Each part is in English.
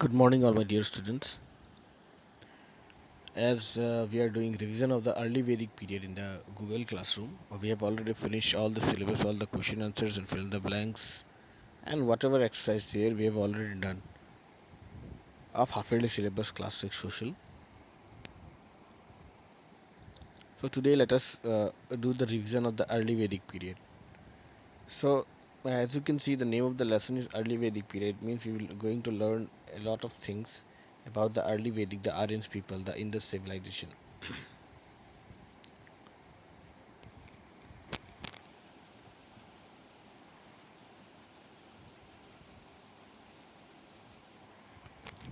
Good morning, all my dear students. As we are doing revision of the early Vedic period in the Google Classroom, we have already finished all the syllabus, all the question answers, and fill the blanks, and whatever exercise there we have already done of half-yearly syllabus class 6 social. So today let us do the revision of the early Vedic period. So as you can see, the name of the lesson is early Vedic period. Means we will going to learn a lot of things about the early Vedic, the Aryans people, the Indus civilization.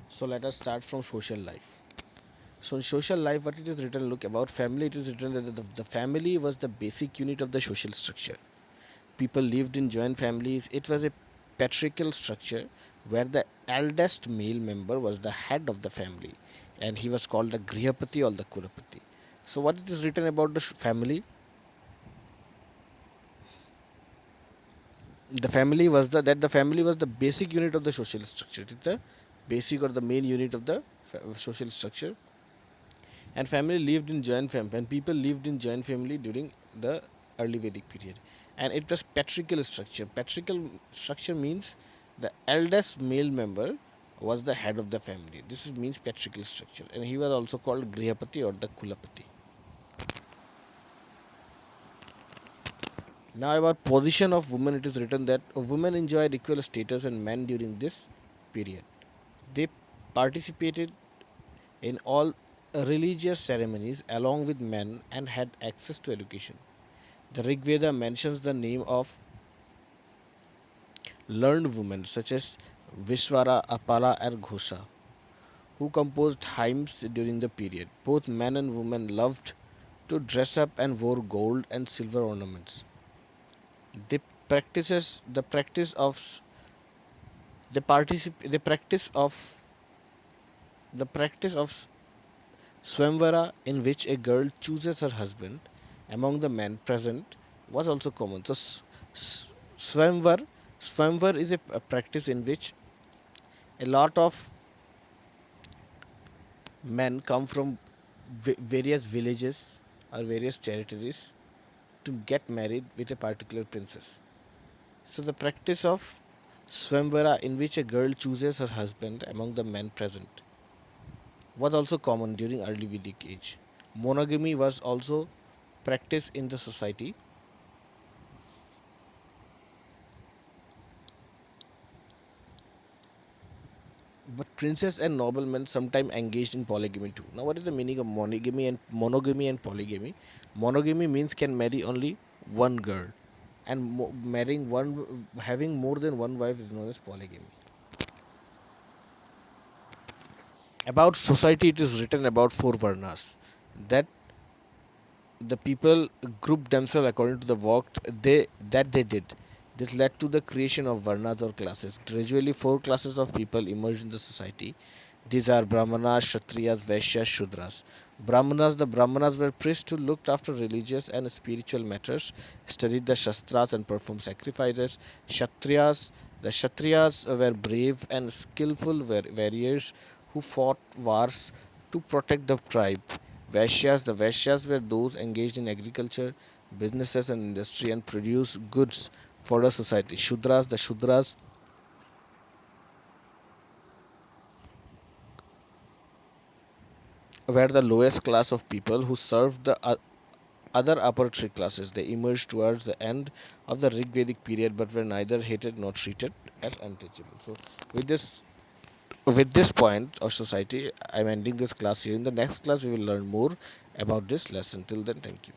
So let us start from social life. So in social life, what it is written, look about family, it is written that the family was the basic unit of the social structure. People lived in joint families. It was a patriarchal structure where the eldest male member was the head of the family, and he was called the Grihapati or the Kurapati. So what it is written about the family? The family was the basic unit of the social structure. It is the basic or the main unit of the social structure, and family lived in joint family, and people lived in joint family during the early Vedic period, and it was patriarchal structure. Patriarchal structure means the eldest male member was the head of the family. This means patriarchal structure, and he was also called Grihapati or the Kulapati. Now about position of women, it is written that women enjoyed equal status and men during this period. They participated in all religious ceremonies along with men and had access to education. The Rig Veda mentions the name of learned women such as Vishwara, Apala, and Ghosha, who composed hymns during the period. Both men and women loved to dress up and wore gold and silver ornaments. They practices the practice of the practice of Swamvara, in which a girl chooses her husband among the men present, was also common. So, Swamvar, Swamvar is a practice in which a lot of men come from various villages or various territories to get married with a particular princess. So, the practice of Swamvara, in which a girl chooses her husband among the men present, was also common during early Vedic age. Monogamy was also practiced in the society, but princes and noblemen sometimes engaged in polygamy too. Now, what is the meaning of monogamy and polygamy? Monogamy means can marry only one girl, and having more than one wife is known as polygamy. About society, it is written about four varnas that the people grouped themselves according to the work they did. This led to the creation of varnas or classes. Gradually, four classes of people emerged in the society. These are Brahmanas, Kshatriyas, Vaishyas, Shudras. The Brahmanas were priests who looked after religious and spiritual matters, studied the Shastras and performed sacrifices. The Kshatriyas were brave and skillful warriors who fought wars to protect the tribe. The Vaishyas were those engaged in agriculture, businesses, and industry and produced goods for the society. The Shudras were the lowest class of people who served the other upper three classes. They emerged towards the end of the Rig Vedic period but were neither hated nor treated as untouchable. So, with this with this point of society, I'm ending this class here. In the next class, we will learn more about this lesson. Till then, thank you.